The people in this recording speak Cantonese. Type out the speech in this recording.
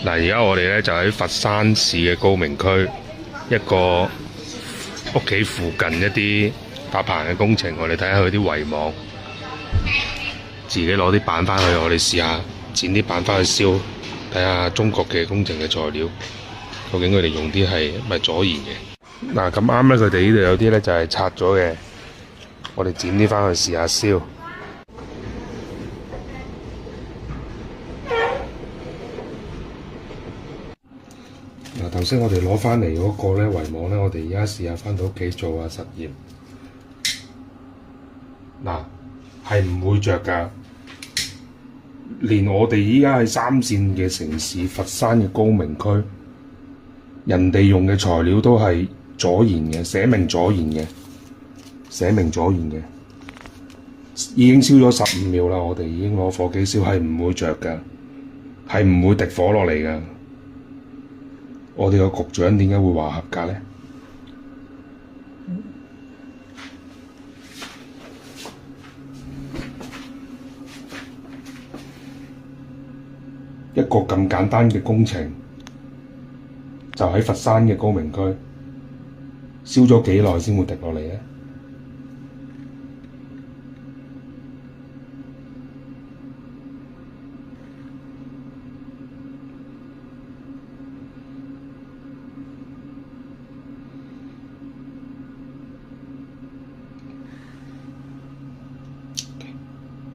嗱，而家我哋咧就喺佛山市嘅高明區一個屋企附近一啲搭棚嘅工程，我哋睇下佢啲圍網，自己攞啲板返去，我哋試下剪啲板返去燒，睇下中國嘅工程嘅材料，究竟佢哋用啲係咪左燃嘅？嗱，咁啱咧，佢哋呢度有啲咧就係拆咗嘅，我哋剪啲返去試下燒。嗱，頭先我哋攞返嚟嗰個咧圍網咧，我哋而家試下返到屋企做下實驗。嗱，係唔會着㗎，連我哋依家喺三線嘅城市佛山嘅高明區，人哋用嘅材料都係左燃嘅，寫明左燃嘅，寫明左燃嘅，已經燒咗15秒啦。我哋已經攞火機燒，係唔會着㗎，係唔會滴火落嚟㗎。我哋個局長點解會話合格咧？一個咁簡單嘅工程，就喺佛山嘅高明區，燒咗幾耐先會滴落嚟咧？